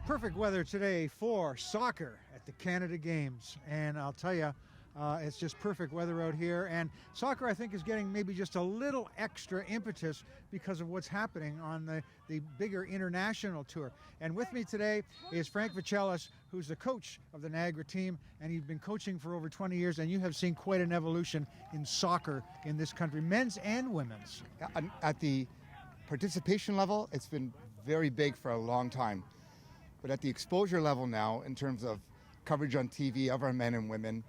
Perfect weather today for soccer at the Canada Games, and I'll tell you, it's just perfect weather out here, and soccer I think is getting maybe just a little extra impetus because of what's happening on the bigger international tour. And with me today is Frank DeChellis, who's the coach of the Niagara team, and he's been coaching for over 20 years, and you have seen quite an evolution in soccer in this country, men's and women's. At the participation level, it's been very big for a long time. But at the exposure level now, in terms of coverage on TV of our men and women,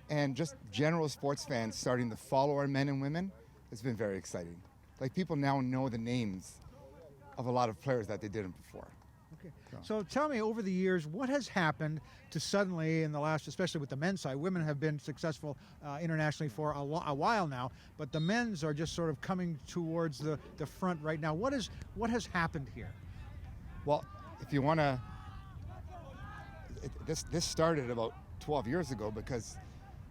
and just general sports fans starting to follow our men and women, it's been very exciting. Like, people now know the names of a lot of players that they didn't before. Okay. So tell me, over the years, what has happened to suddenly in the last, especially with the men's side, women have been successful internationally for a while now, but the men's are just sort of coming towards the front right now. What has happened here? Well, if you want to, this started about 12 years ago because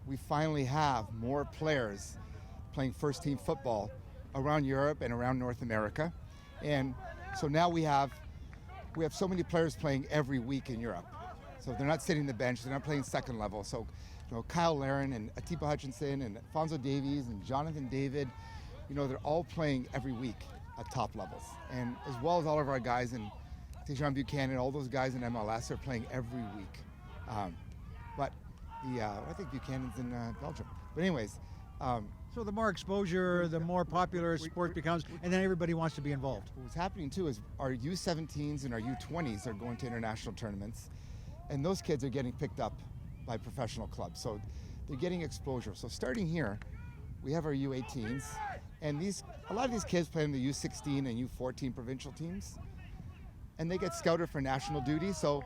we finally have more players playing first team football around Europe and around North America. And so now we have so many players playing every week in Europe. So they're not sitting the bench, they're not playing second level. So, Kyle Larin and Atiba Hutchinson and Alfonso Davies and Jonathan David, they're all playing every week at top levels. And as well as all of our guys in Aiden Buchanan, all those guys in MLS are playing every week. But I think Buchanan's in Belgium. But anyways. So the more exposure, the more popular sport becomes, and then everybody wants to be involved. What's happening too is our U17s and our U20s are going to international tournaments, and those kids are getting picked up by professional clubs. So they're getting exposure. So starting here, we have our U18s, and a lot of these kids play in the U16 and U14 provincial teams, and they get scouted for national duty. So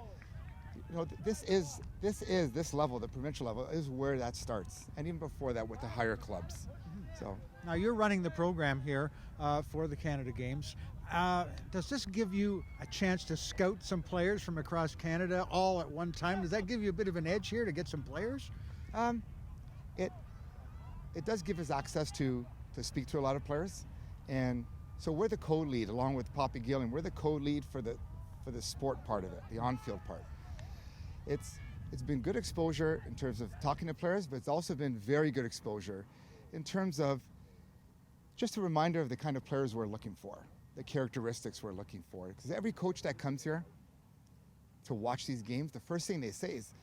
this level, the provincial level, is where that starts, and even before that with the higher clubs. So now you're running the program here for the Canada Games. Does this give you a chance to scout some players from across Canada all at one time? Does that give you a bit of an edge here to get some players? It does give us access to speak to a lot of players, and so we're the co-lead along with Poppy Gilling. We're the co-lead for the sport part of it, the on-field part. It's been good exposure in terms of talking to players, but it's also been very good exposure in terms of just a reminder of the kind of players we're looking for, the characteristics we're looking for. Because every coach that comes here to watch these games, the first thing they say is,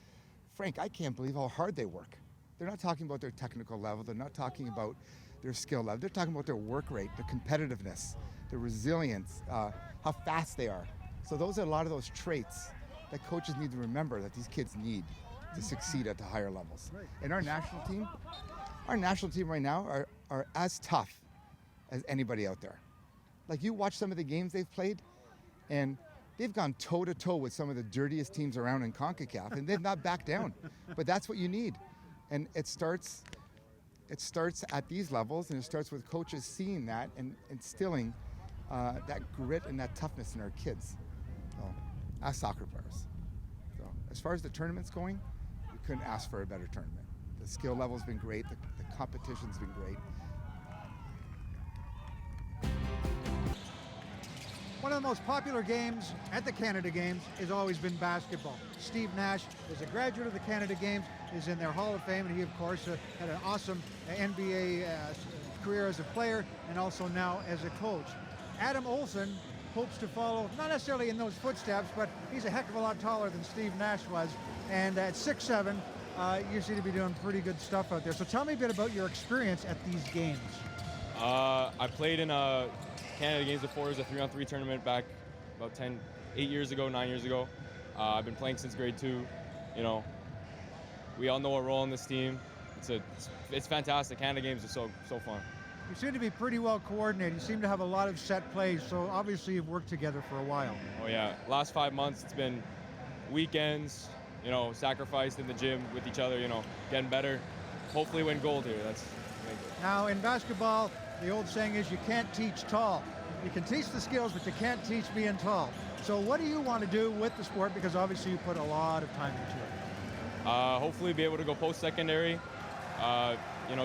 Frank, I can't believe how hard they work. They're not talking about their technical level. They're not talking about their skill level. They're talking about their work rate, their competitiveness, their resilience, how fast they are. So those are a lot of those traits that coaches need to remember that these kids need to succeed at the higher levels. Right. And our national team right now are as tough as anybody out there. Like, you watch some of the games they've played, and they've gone toe-to-toe with some of the dirtiest teams around in CONCACAF, and they've not backed down. But that's what you need. And it starts at these levels, and it starts with coaches seeing that and instilling that grit and that toughness in our kids. So, as soccer players. So as far as the tournament's going, we couldn't ask for a better tournament. The skill level's been great, the competition's been great. One of the most popular games at the Canada Games has always been basketball. Steve Nash is a graduate of the Canada Games, is in their Hall of Fame, and he, of course, had an awesome NBA career as a player and also now as a coach. Adam Olsen hopes to follow, not necessarily in those footsteps, but he's a heck of a lot taller than Steve Nash was. And at 6'7", you seem to be doing pretty good stuff out there. So tell me a bit about your experience at these games. I played in Canada Games before. It was a 3-on-3 tournament back about 9 years ago. I've been playing since grade 2. We all know our role in this team. It's fantastic. Canada Games is so fun. You seem to be pretty well coordinated. You seem to have a lot of set plays, so obviously you've worked together for a while. Oh yeah, last 5 months it's been weekends, sacrificed in the gym with each other, getting better. Hopefully win gold here. That's amazing. Now in basketball, the old saying is you can't teach tall. You can teach the skills, but you can't teach being tall. So what do you want to do with the sport? Because obviously you put a lot of time into it. Hopefully be able to go post-secondary.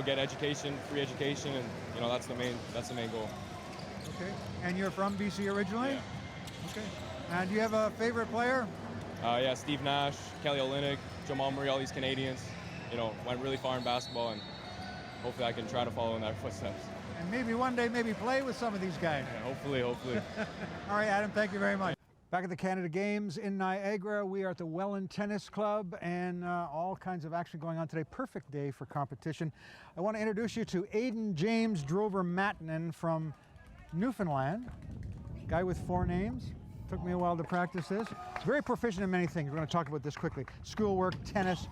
Get education, free education, and that's the main goal. Okay. And you're from BC originally? Yeah. Okay. And do you have a favorite player? Yeah, Steve Nash, Kelly Olynyk, Jamal Murray, all these Canadians, went really far in basketball, and hopefully I can try to follow in their footsteps. And maybe one day, maybe play with some of these guys. Yeah, hopefully. All right, Adam, thank you very much. Back at the Canada Games in Niagara, we are at the Welland Tennis Club, and all kinds of action going on today. Perfect day for competition. I want to introduce you to Aiden James Drover-Mattinen from Newfoundland. Guy with 4 names. Took me a while to practice this. He's very proficient in many things. We're going to talk about this quickly. Schoolwork, tennis,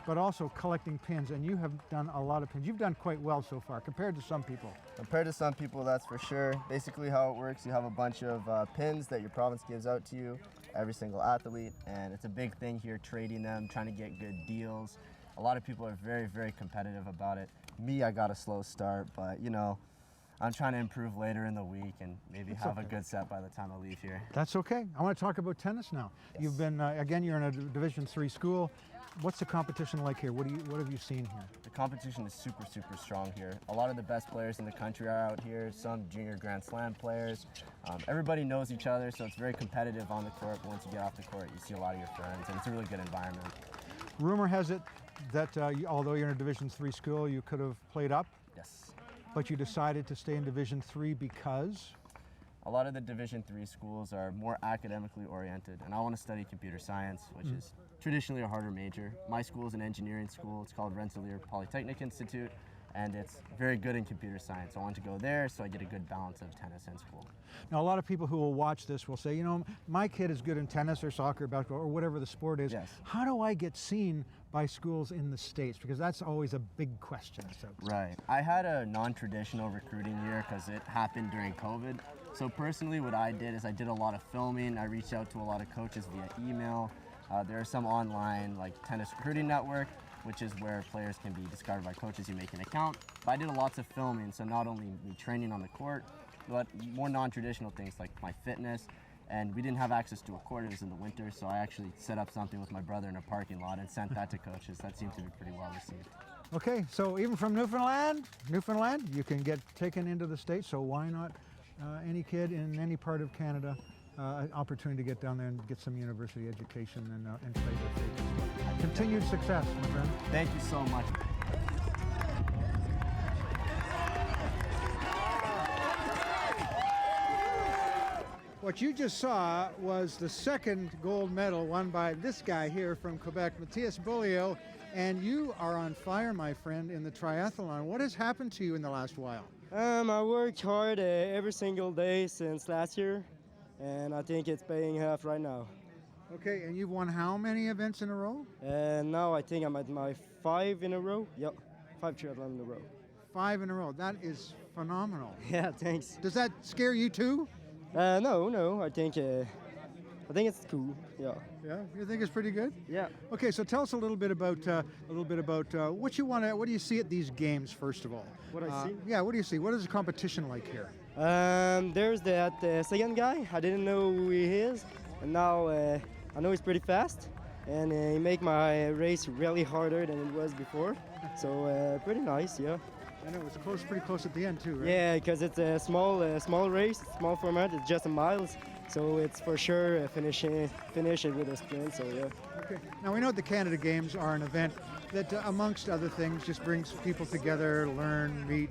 but also collecting pins, and you have done a lot of pins. You've done quite well so far compared to some people. Compared to some people, that's for sure. Basically how it works, you have a bunch of pins that your province gives out to you, every single athlete, and it's a big thing here, trading them, trying to get good deals. A lot of people are very, very competitive about it. Me, I got a slow start, but I'm trying to improve later in the week and maybe have a good set by the time I leave here. That's okay. I want to talk about tennis now. Yes. You've been, again, you're in a Division III school. What's the competition like here? What have you seen here? The competition is super, super strong here. A lot of the best players in the country are out here, some junior Grand Slam players. Everybody knows each other, so it's very competitive on the court, but once you get off the court, you see a lot of your friends, and it's a really good environment. Rumor has it that although you're in a Division III school, you could have played up, Yes. but you decided to stay in Division III because? A lot of the Division III schools are more academically oriented, and I want to study computer science, which is traditionally a harder major. My school is an engineering school. It's called Rensselaer Polytechnic Institute, and it's very good in computer science. I want to go there so I get a good balance of tennis and school. Now, a lot of people who will watch this will say, my kid is good in tennis or soccer, or basketball, or whatever the sport is. Yes. How do I get seen by schools in the States? Because that's always a big question. So. Right. I had a non-traditional recruiting year because it happened during COVID. So personally, what I did is I did a lot of filming. I reached out to a lot of coaches via email. There are some online, like Tennis Recruiting Network, which is where players can be discovered by coaches. You make an account. But I did lots of filming, so not only me training on the court, but more non-traditional things like my fitness. And we didn't have access to a court. It was in the winter, so I actually set up something with my brother in a parking lot and sent that to coaches. That seemed to be pretty well received. Okay, so even from Newfoundland, you can get taken into the States, so why not any kid in any part of Canada, an opportunity to get down there and get some university education and play the States as well. Continued success, my friend. Thank you so much. What you just saw was the second gold medal won by this guy here from Quebec, Mathis Beaulieu, and you are on fire, my friend, in the triathlon. What has happened to you in the last while? I worked hard every single day since last year, and I think it's paying off right now. Okay, and you've won how many events in a row? And now I think I'm at my 5 in a row. Yep, 5 triathlon in a row. 5 in a row. That is phenomenal. Yeah, thanks. Does that scare you too? No. I think it's cool. Yeah. Yeah, you think it's pretty good? Yeah. Okay, so tell us a little bit about what you want to. What do you see at these games, first of all? What I see? Yeah, what do you see? What is the competition like here? There's that second guy. I didn't know who he is, and now I know he's pretty fast, and he make my race really harder than it was before. So pretty nice, yeah. I know it's pretty close at the end too, right? Yeah, because it's a small race, small format. It's just a miles, so it's for sure finish it with a sprint. So yeah. Okay. Now we know the Canada Games are an event that, amongst other things, just brings people together, learn, meet,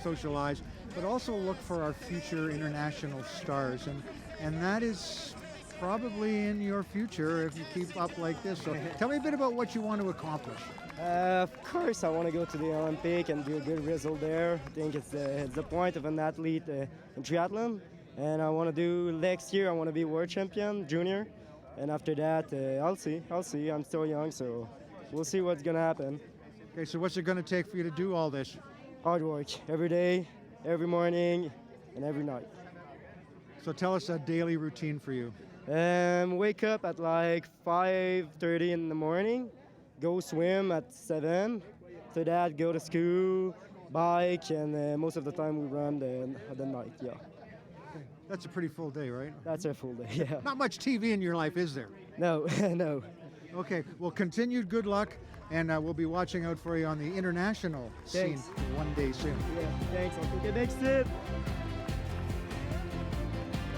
socialize, but also look for our future international stars, and that is probably in your future if you keep up like this. So tell me a bit about what you want to accomplish. Of course, I want to go to the Olympic and do a good result there. I think it's the point of an athlete in triathlon. And I want to do next year, I want to be world champion, junior. And after that, I'll see. I'm still young, so we'll see what's going to happen. Okay, so what's it going to take for you to do all this? Hard work, every day, every morning, and every night. So tell us a daily routine for you. Wake up at like 5:30 in the morning. Go swim at 7. After that, go to school, bike, and most of the time we run at the night, yeah. Okay. That's a pretty full day, right? That's a full day, yeah. Not much TV in your life, is there? No, no. Okay, well, continued good luck, and we'll be watching out for you on the international scene one day soon. Yeah, thanks. I'll take a next tip.